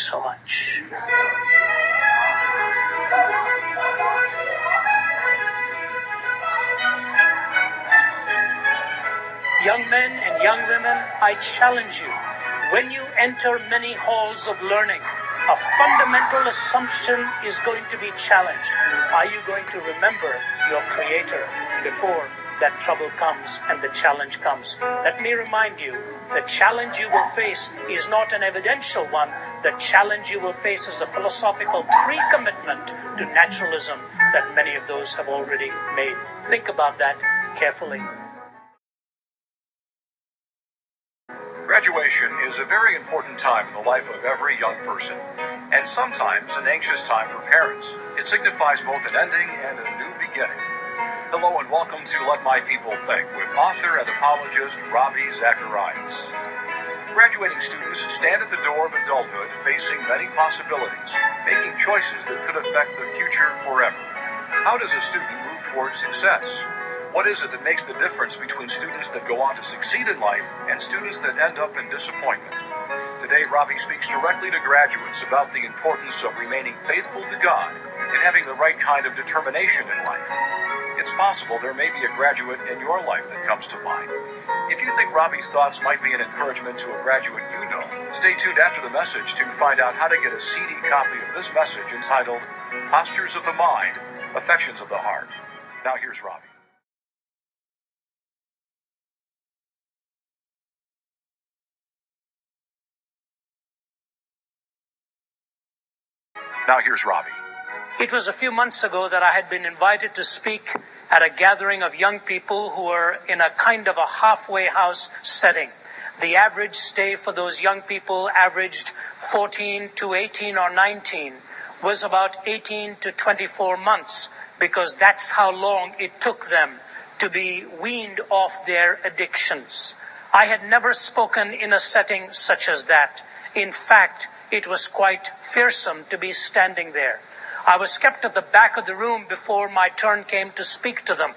so much. Young men and young women, I challenge you, when you enter many halls of learning, a fundamental assumption is going to be challenged. Are you going to remember your Creator before that trouble comes and the challenge comes? Let me remind you, the challenge you will face is not an evidential one. The challenge you will face is a philosophical pre-commitment to naturalism that many of those have already made. Think about that carefully. Graduation is a very important time in the life of every young person, and sometimes an anxious time for parents. It signifies both an ending and a new beginning. Hello and welcome to Let My People Think with author and apologist Ravi Zacharias. Graduating students stand at the door of adulthood facing many possibilities, making choices that could affect the future forever. How does a student move towards success? What is it that makes the difference between students that go on to succeed in life and students that end up in disappointment? Today, Ravi speaks directly to graduates about the importance of remaining faithful to God and having the right kind of determination in life. It's possible there may be a graduate in your life that comes to mind. If you think Ravi's thoughts might be an encouragement to a graduate you know, stay tuned after the message to find out how to get a CD copy of this message entitled Postures of the Mind, Affections of the Heart. Now here's Ravi. Now here's Ravi. It was a few months ago that I had been invited to speak at a gathering of young people who were in a kind of a halfway house setting. The average stay for those young people averaged 14 to 18 or 19, was about 18 to 24 months, because that's how long it took them to be weaned off their addictions. I had never spoken in a setting such as that. In fact, it was quite fearsome to be standing there. I was kept at the back of the room before my turn came to speak to them.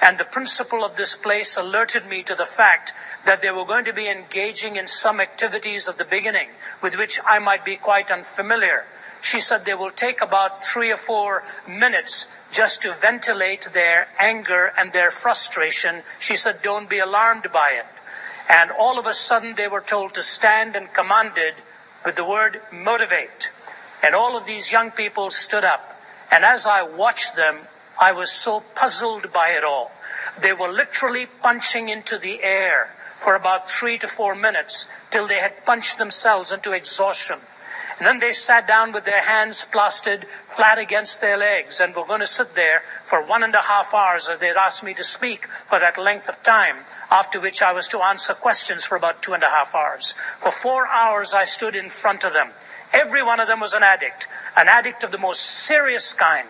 And the principal of this place alerted me to the fact that they were going to be engaging in some activities at the beginning with which I might be quite unfamiliar. She said they will take about 3 or 4 minutes just to ventilate their anger and their frustration. She said, don't be alarmed by it. And all of a sudden they were told to stand and commanded with the word motivate. And all of these young people stood up. And as I watched them, I was so puzzled by it all. They were literally punching into the air for about 3 to 4 minutes till they had punched themselves into exhaustion. And then they sat down with their hands plastered flat against their legs and were going to sit there for 1.5 hours as they'd asked me to speak for that length of time, after which I was to answer questions for about 2.5 hours. For 4 hours I stood in front of them. Every one of them was an addict of the most serious kind,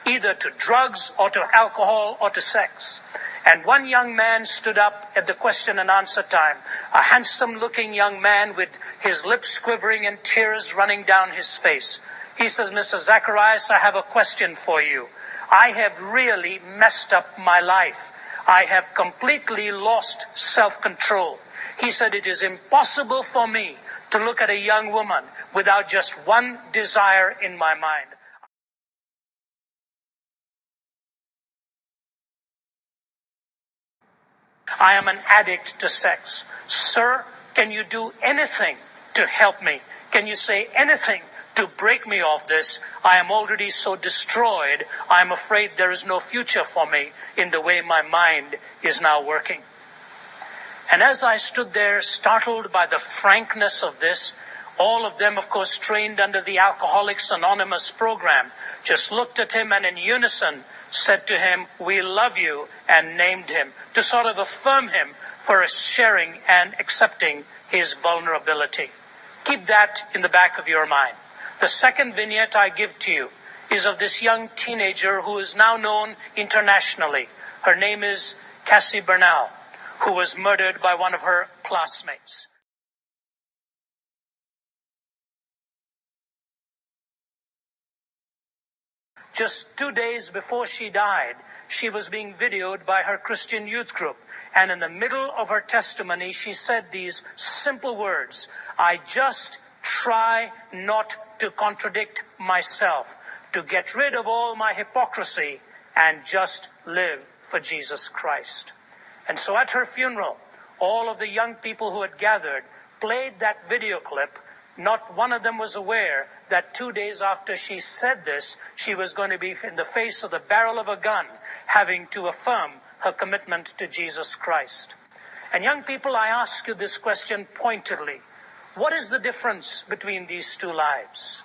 either to drugs or to alcohol or to sex. And one young man stood up at the question and answer time, a handsome-looking young man with his lips quivering and tears running down his face. He says, Mr. Zacharias, I have a question for you. I have really messed up my life. I have completely lost self-control. He said, it is impossible for me to look at a young woman without just one desire in my mind. I am an addict to sex. Sir, can you do anything to help me? Can you say anything to break me off this? I am already so destroyed, I am afraid there is no future for me in the way my mind is now working. And as I stood there, startled by the frankness of this, all of them, of course, trained under the Alcoholics Anonymous program, just looked at him and in unison said to him, we love you, and named him, to sort of affirm him for sharing and accepting his vulnerability. Keep that in the back of your mind. The second vignette I give to you is of this young teenager who is now known internationally. Her name is Cassie Bernal, who was murdered by one of her classmates. Just 2 days before she died, she was being videoed by her Christian youth group. And in the middle of her testimony, she said these simple words, I just try not to contradict myself, to get rid of all my hypocrisy and just live for Jesus Christ. And so at her funeral, all of the young people who had gathered played that video clip. Not one of them was aware that 2 days after she said this, she was going to be in the face of the barrel of a gun, having to affirm her commitment to Jesus Christ. And young people, I ask you this question pointedly. What is the difference between these two lives?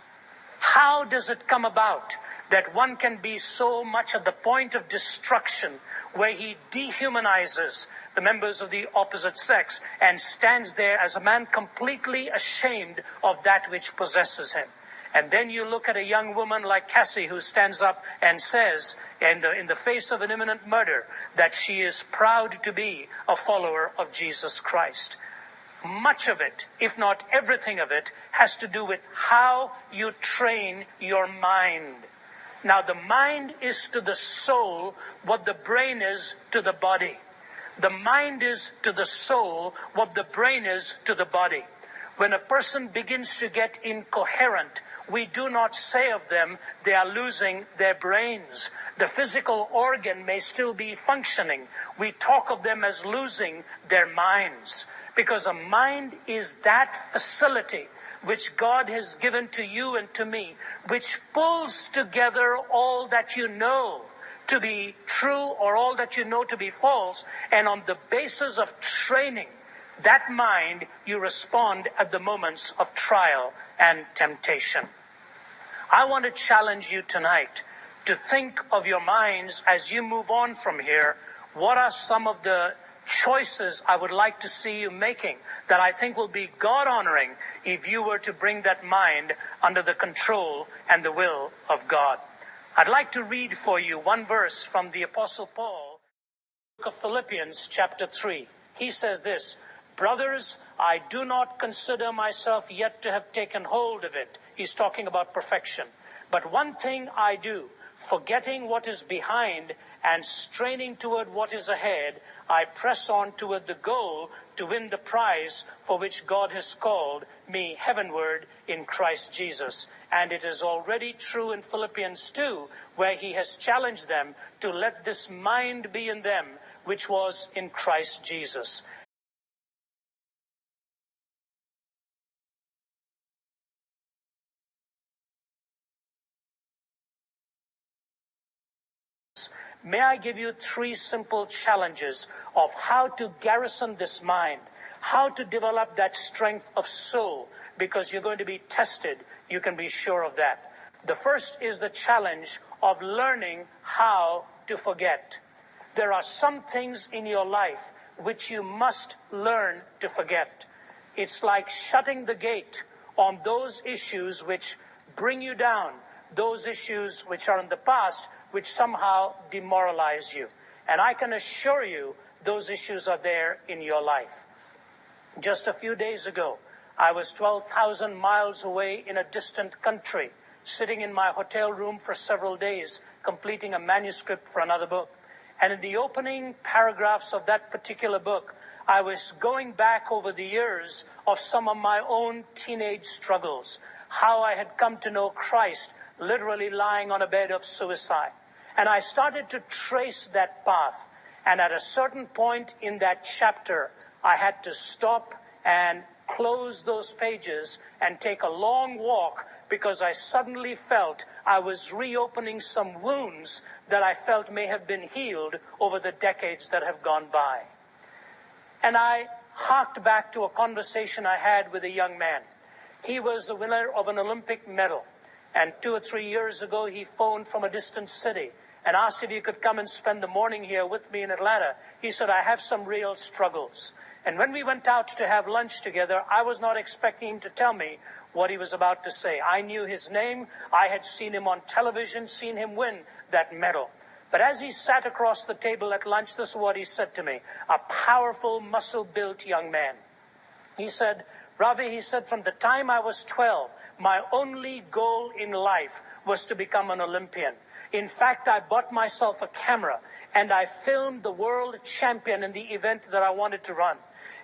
How does it come about that one can be so much at the point of destruction where he dehumanizes the members of the opposite sex and stands there as a man completely ashamed of that which possesses him? And then you look at a young woman like Cassie who stands up and says, in the face of an imminent murder, that she is proud to be a follower of Jesus Christ. Much of it, if not everything of it, has to do with how you train your mind. Now, the mind is to the soul what the brain is to the body. The mind is to the soul what the brain is to the body. When a person begins to get incoherent, we do not say of them they are losing their brains. The physical organ may still be functioning. We talk of them as losing their minds. Because a mind is that facility which God has given to you and to me, which pulls together all that you know to be true or all that you know to be false, and on the basis of training that mind, you respond at the moments of trial and temptation. I want to challenge you tonight to think of your minds as you move on from here. What are some of the choices I would like to see you making that I think will be God-honoring if you were to bring that mind under the control and the will of God? I'd like to read for you one verse from the Apostle Paul, book of Philippians, chapter 3. He says this, "Brothers, I do not consider myself yet to have taken hold of it." He's talking about perfection. "But one thing I do, forgetting what is behind and straining toward what is ahead, I press on toward the goal to win the prize for which God has called me heavenward in Christ Jesus." And it is already true in Philippians 2, where he has challenged them to let this mind be in them, which was in Christ Jesus. May I give you 3 simple challenges of how to garrison this mind, how to develop that strength of soul, because you're going to be tested, you can be sure of that. The first is the challenge of learning how to forget. There are some things in your life which you must learn to forget. It's like shutting the gate on those issues which bring you down, those issues which are in the past, which somehow demoralize you. And I can assure you those issues are there in your life. Just a few days ago, I was 12,000 miles away in a distant country, sitting in my hotel room for several days, completing a manuscript for another book. And in the opening paragraphs of that particular book, I was going back over the years of some of my own teenage struggles, how I had come to know Christ, literally lying on a bed of suicide. And I started to trace that path. And at a certain point in that chapter, I had to stop and close those pages and take a long walk, because I suddenly felt I was reopening some wounds that I felt may have been healed over the decades that have gone by. And I harked back to a conversation I had with a young man. He was the winner of an Olympic medal. And 2 or 3 years ago, he phoned from a distant city and asked if he could come and spend the morning here with me in Atlanta. He said, "I have some real struggles." And when we went out to have lunch together, I was not expecting him to tell me what he was about to say. I knew his name. I had seen him on television, seen him win that medal. But as he sat across the table at lunch, this is what he said to me, a powerful, muscle-built young man. He said, "Ravi," he said, "from the time I was 12, my only goal in life was to become an Olympian. In fact, I bought myself a camera and I filmed the world champion in the event that I wanted to run.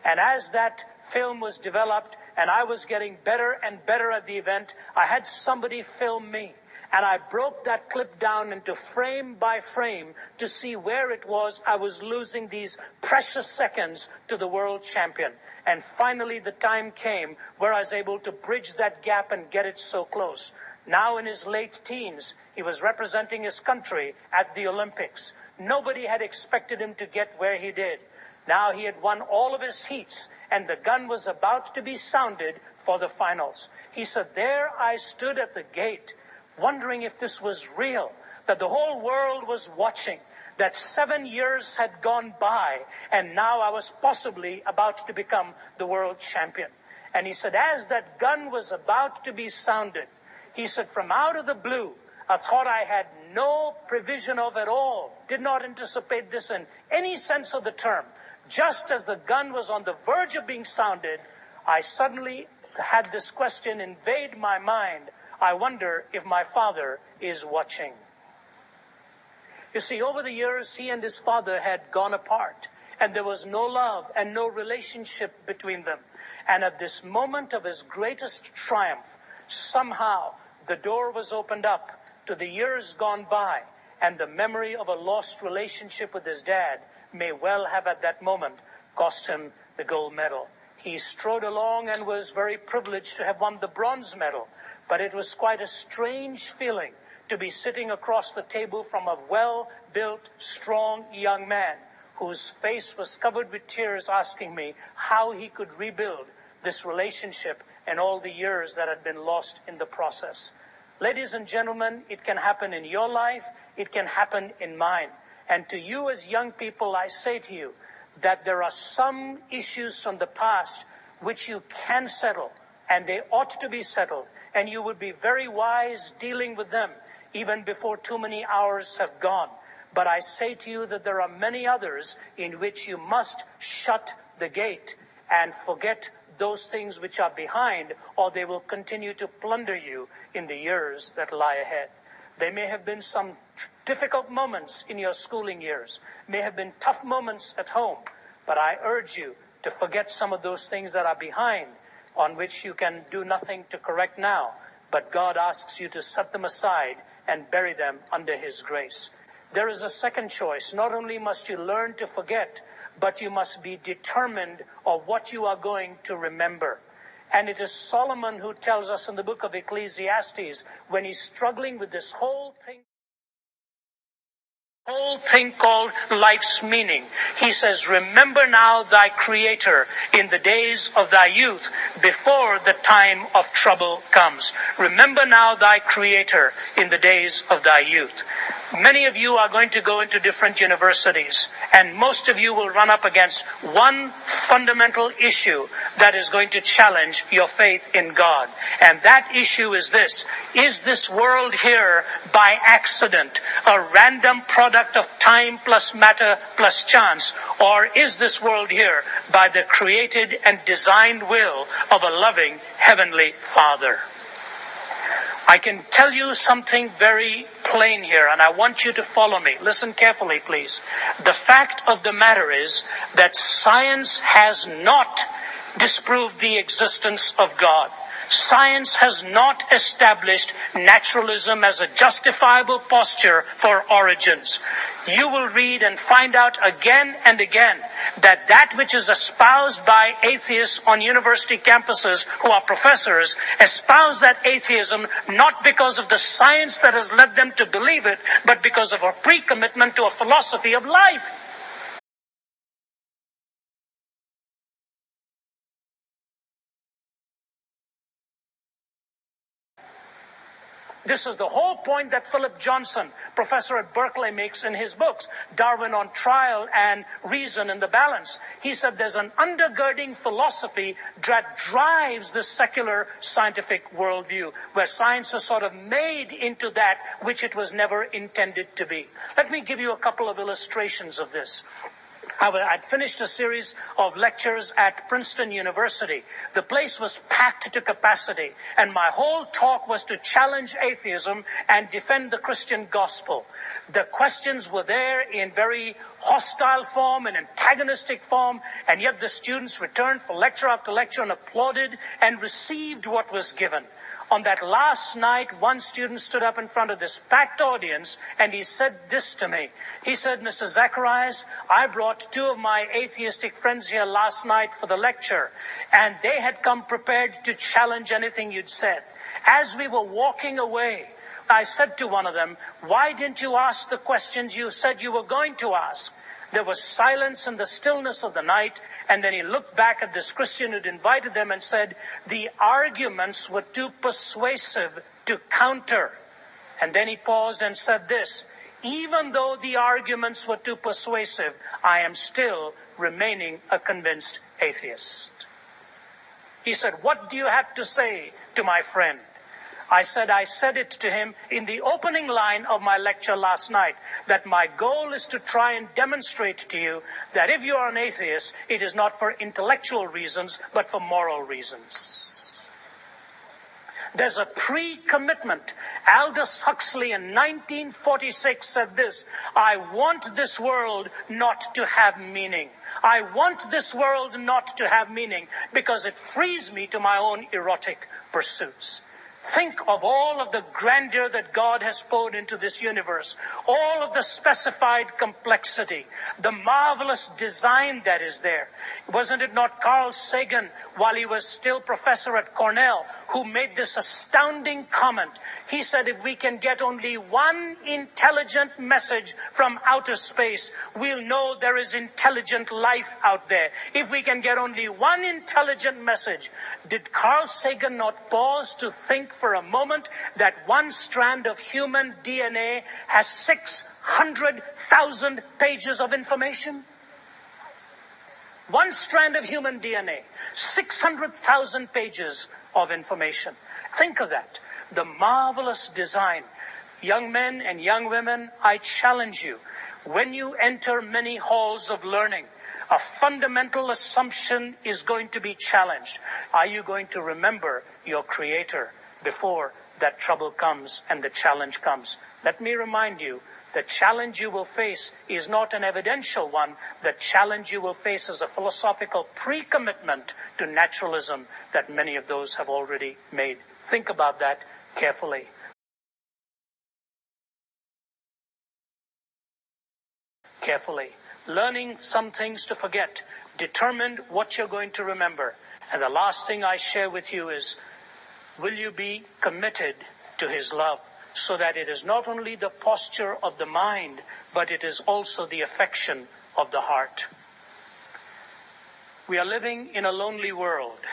And as that film was developed and I was getting better and better at the event, I had somebody film me. And I broke that clip down into frame by frame to see where it was I was losing these precious seconds to the world champion. And finally the time came where I was able to bridge that gap and get it so close. Now in his late teens, he was representing his country at the Olympics. Nobody had expected him to get where he did. Now he had won all of his heats, and the gun was about to be sounded for the finals. He said, there I stood at the gate, wondering if this was real, that the whole world was watching, that 7 years had gone by, and now I was possibly about to become the world champion. And he said, as that gun was about to be sounded, he said, from out of the blue, a thought I had no prevision of at all, did not anticipate this in any sense of the term. Just as the gun was on the verge of being sounded, I suddenly had this question invade my mind. I wonder if my father is watching. You see, over the years, he and his father had gone apart, and there was no love and no relationship between them. And at this moment of his greatest triumph, somehow the door was opened up to the years gone by, and the memory of a lost relationship with his dad may well have at that moment cost him the gold medal. He strode along and was very privileged to have won the bronze medal, but it was quite a strange feeling to be sitting across the table from a well-built, strong young man whose face was covered with tears, asking me how he could rebuild this relationship and all the years that had been lost in the process. Ladies and gentlemen, it can happen in your life, it can happen in mine. And to you as young people, I say to you that there are some issues from the past which you can settle, and they ought to be settled, and you would be very wise dealing with them even before too many hours have gone. But I say to you that there are many others in which you must shut the gate and forget those things which are behind, or they will continue to plunder you in the years that lie ahead. There may have been some difficult moments in your schooling years, may have been tough moments at home, but I urge you to forget some of those things that are behind, on which you can do nothing to correct now, but God asks you to set them aside and bury them under His grace. There is a second choice. Not only must you learn to forget, but you must be determined of what you are going to remember. And it is Solomon who tells us in the book of Ecclesiastes, when he's struggling with this whole thing called life's meaning. He says, remember now thy Creator in the days of thy youth, before the time of trouble comes. Remember now thy Creator in the days of thy youth. Many of you are going to go into different universities, and most of you will run up against one fundamental issue that is going to challenge your faith in God. And that issue is this: is this world here by accident, a random product of time plus matter plus chance, or is this world here by the created and designed will of a loving Heavenly Father? I can tell you something very plain here, and I want you to follow me. Listen carefully, please. The fact of the matter is that science has not disproved the existence of God. Science has not established naturalism as a justifiable posture for origins. You will read and find out again and again that that which is espoused by atheists on university campuses who are professors espouse that atheism not because of the science that has led them to believe it, but because of a pre-commitment to a philosophy of life. This is the whole point that Philip Johnson, professor at Berkeley, makes in his books, Darwin on Trial and Reason in the Balance. He said there's an undergirding philosophy that drives the secular scientific worldview, where science is sort of made into that which it was never intended to be. Let me give you a couple of illustrations of this. I'd finished a series of lectures at Princeton University. The place was packed to capacity, and my whole talk was to challenge atheism and defend the Christian gospel. The questions were there in very hostile form and antagonistic form, and yet the students returned for lecture after lecture and applauded and received what was given. On that last night, one student stood up in front of this packed audience and he said this to me. He said, "Mr. Zacharias, I brought two of my atheistic friends here last night for the lecture, and they had come prepared to challenge anything you'd said. As we were walking away, I said to one of them, 'Why didn't you ask the questions you said you were going to ask?' There was silence in the stillness of the night, and then he looked back at this Christian who'd invited them and said, 'The arguments were too persuasive to counter.' And then he paused and said this, 'Even though the arguments were too persuasive, I am still remaining a convinced atheist.' He said, 'What do you have to say to my friend?' I said it to him in the opening line of my lecture last night, that my goal is to try and demonstrate to you that if you are an atheist, it is not for intellectual reasons, but for moral reasons. There's a pre-commitment. Aldous Huxley in 1946 said this, 'I want this world not to have meaning. I want this world not to have meaning because it frees me to my own erotic pursuits.' Think of all of the grandeur that God has poured into this universe, all of the specified complexity, the marvelous design that is there. Wasn't it not Carl Sagan, while he was still professor at Cornell, who made this astounding comment? He said, if we can get only one intelligent message from outer space, we'll know there is intelligent life out there. If we can get only one intelligent message. Did Carl Sagan not pause to think for a moment that one strand of human DNA has 600,000 pages of information? One strand of human DNA, 600,000 pages of information. Think of that. The marvelous design. Young men and young women, I challenge you, when you enter many halls of learning, a fundamental assumption is going to be challenged. Are you going to remember your Creator before that trouble comes and the challenge comes? Let me remind you, the challenge you will face is not an evidential one. The challenge you will face is a philosophical pre-commitment to naturalism that many of those have already made. Think about that carefully. Learning some things to forget, determined what you're going to remember. And the last thing I share with you is, will you be committed to His love, so that it is not only the posture of the mind, but it is also the affection of the heart. We are living in a lonely world.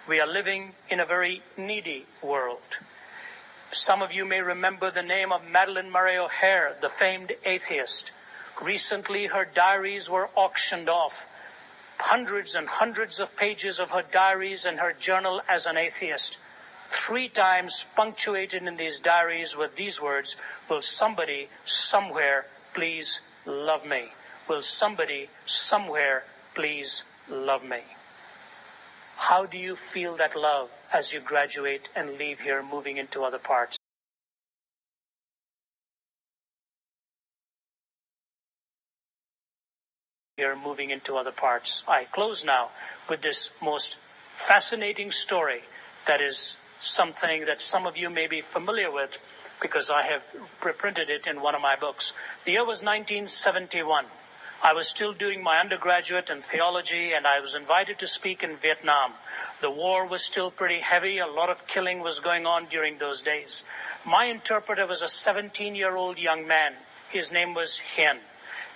We are living in a very needy world. Some of you may remember the name of Madeleine Murray O'Hair, the famed atheist. Recently, her diaries were auctioned off. Hundreds and hundreds of pages of her diaries and her journal as an atheist. 3 times punctuated in these diaries were these words, "Will somebody somewhere please love me? Will somebody somewhere please love me?" How do you feel that love as you graduate and leave here moving into other parts? I close now with this most fascinating story that is something that some of you may be familiar with because I have reprinted it in one of my books. The year was 1971. I was still doing my undergraduate in theology, and I was invited to speak in Vietnam. The war was still pretty heavy. A lot of killing was going on during those days. My interpreter was a 17-year-old young man. His name was Hien.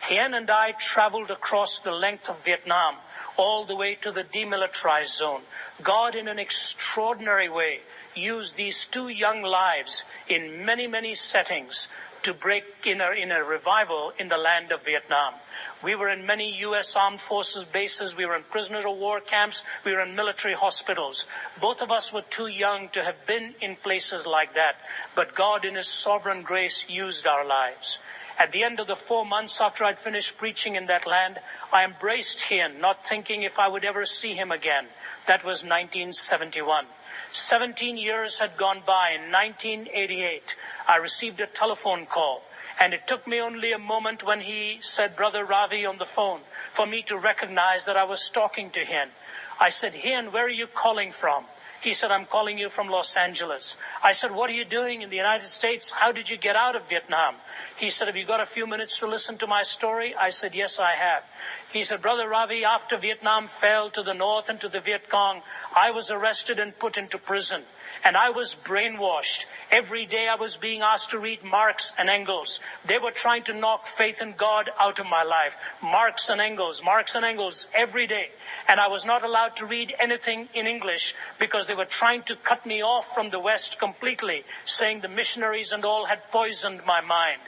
Hien and I traveled across the length of Vietnam, all the way to the demilitarized zone. God, in an extraordinary way, used these 2 young lives in many, many settings to break in a revival in the land of Vietnam. We were in many U.S. Armed Forces bases. We were in prisoner of war camps. We were in military hospitals. Both of us were too young to have been in places like that. But God, in His sovereign grace, used our lives. At the end of the 4 months after I'd finished preaching in that land, I embraced Hien, not thinking if I would ever see him again. That was 1971. 17 years had gone by. In 1988, I received a telephone call, and it took me only a moment when he said, "Brother Ravi," on the phone, for me to recognize that I was talking to Hien. I said, "Hien, where are you calling from?" He said, "I'm calling you from Los Angeles." I said, "What are you doing in the United States? How did you get out of Vietnam?" He said, "Have you got a few minutes to listen to my story?" I said, "Yes, I have." He said, "Brother Ravi, after Vietnam fell to the North and to the Viet Cong, I was arrested and put into prison. And I was brainwashed. Every day I was being asked to read Marx and Engels. They were trying to knock faith in God out of my life. Marx and Engels every day. And I was not allowed to read anything in English because they were trying to cut me off from the West completely, saying the missionaries and all had poisoned my mind.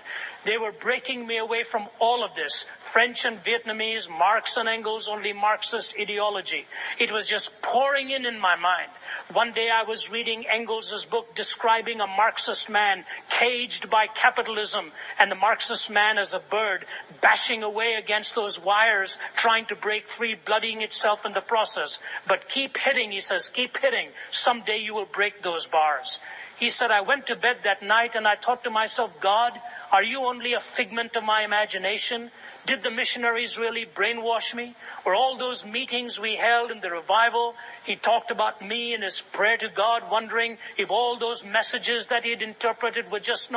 They were breaking me away from all of this. French and Vietnamese, Marx and Engels, only Marxist ideology. It was just pouring in my mind. One day I was reading Engels' book describing a Marxist man caged by capitalism, and the Marxist man as a bird bashing away against those wires, trying to break free, bloodying itself in the process. But keep hitting, he says, keep hitting. Someday you will break those bars. He said, I went to bed that night and I thought to myself, God, are you only a figment of my imagination? Did the missionaries really brainwash me? Were all those meetings we held in the revival, he talked about me in his prayer to God, wondering if all those messages that he had interpreted were just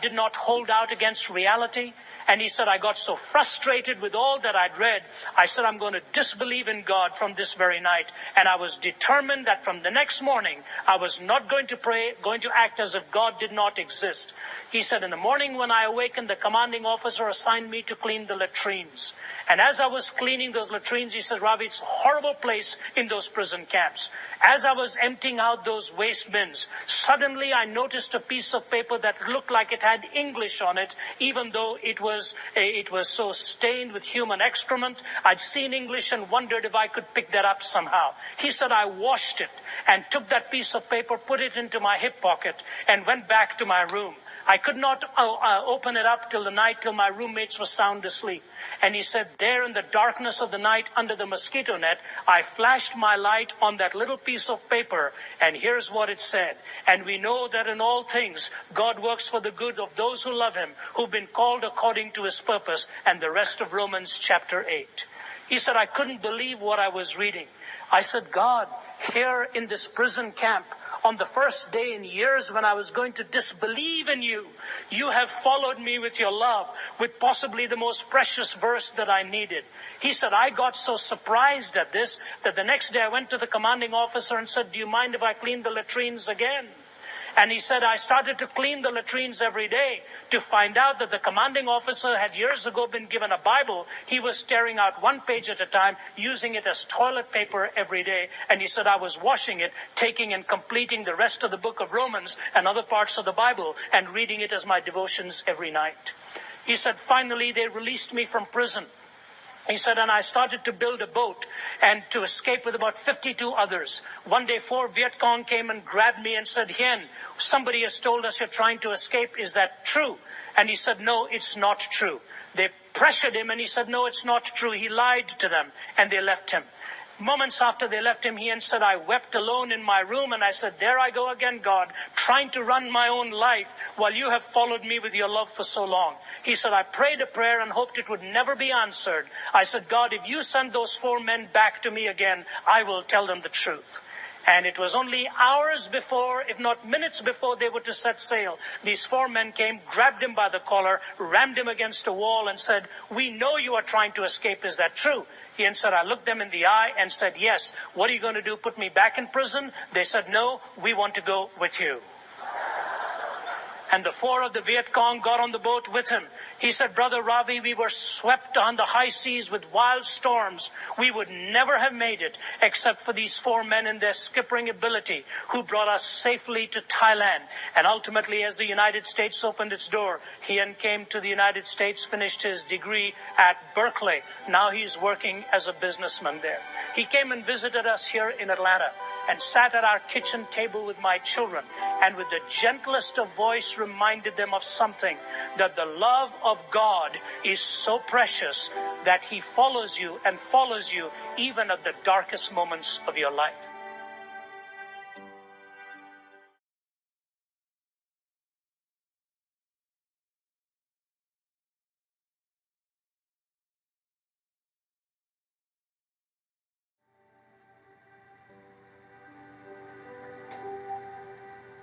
did not hold out against reality? And he said, I got so frustrated with all that I'd read, I said, I'm going to disbelieve in God from this very night. And I was determined that from the next morning, I was not going to pray, going to act as if God did not exist. He said, in the morning when I awakened, the commanding officer assigned me to clean the latrines. And as I was cleaning those latrines, he says, Ravi, it's a horrible place in those prison camps. As I was emptying out those waste bins, suddenly I noticed a piece of paper that looked like it had English on it, even though it was so stained with human excrement. I'd seen English and wondered if I could pick that up somehow. He said, I washed it and took that piece of paper, put it into my hip pocket, and went back to my room. I could not open it up till the night, till my roommates were sound asleep. And he said, there in the darkness of the night under the mosquito net, I flashed my light on that little piece of paper, and here's what it said. And we know that in all things, God works for the good of those who love him, who've been called according to his purpose, and the rest of Romans chapter 8. He said, I couldn't believe what I was reading. I said, God, here in this prison camp, on the first day in years when I was going to disbelieve in you, you have followed me with your love, with possibly the most precious verse that I needed. He said, I got so surprised at this that the next day I went to the commanding officer and said, do you mind if I clean the latrines again? And he said, I started to clean the latrines every day to find out that the commanding officer had years ago been given a Bible. He was tearing out one page at a time, using it as toilet paper every day. And he said, I was washing it, taking and completing the rest of the book of Romans and other parts of the Bible and reading it as my devotions every night. He said, finally, they released me from prison. He said, and I started to build a boat and to escape with about 52 others. One day, 4 Viet Cong came and grabbed me and said, Hien, somebody has told us you're trying to escape. Is that true? And he said, no, it's not true. They pressured him and he said, no, it's not true. He lied to them and they left him. Moments after they left him, he said, I wept alone in my room and I said, there I go again, God, trying to run my own life while you have followed me with your love for so long. He said, I prayed a prayer and hoped it would never be answered. I said, God, if you send those 4 men back to me again, I will tell them the truth. And it was only hours before, if not minutes before they were to set sail, these 4 men came, grabbed him by the collar, rammed him against a wall and said, we know you are trying to escape. Is that true? He said, I looked them in the eye and said, yes. What are you going to do, put me back in prison? They said, no, we want to go with you. And the 4 of the Viet Cong got on the boat with him. He said, Brother Ravi, we were swept on the high seas with wild storms. We would never have made it except for these 4 men and their skippering ability who brought us safely to Thailand. And ultimately, as the United States opened its door, he came to the United States, finished his degree at Berkeley. Now he's working as a businessman there. He came and visited us here in Atlanta and sat at our kitchen table with my children, and with the gentlest of voice just reminded them of something, that the love of God is so precious that He follows you and follows you even at the darkest moments of your life.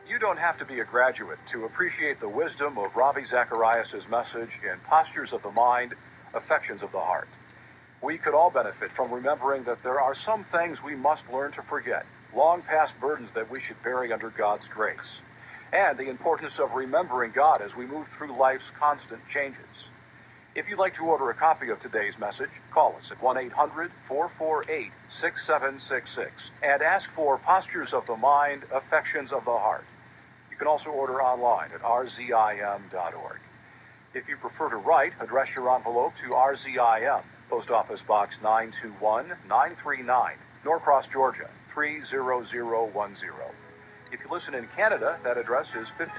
You don't have to be a graduate to appreciate the wisdom of Ravi Zacharias' message in Postures of the Mind, Affections of the Heart. We could all benefit from remembering that there are some things we must learn to forget, long past burdens that we should bear under God's grace, and the importance of remembering God as we move through life's constant changes. If you'd like to order a copy of today's message, call us at 1-800-448-6766 and ask for Postures of the Mind, Affections of the Heart. You can also order online at rzim.org. If you prefer to write, address your envelope to RZIM, Post Office Box 921-939, Norcross, Georgia 30010. If you listen in Canada, that address is 50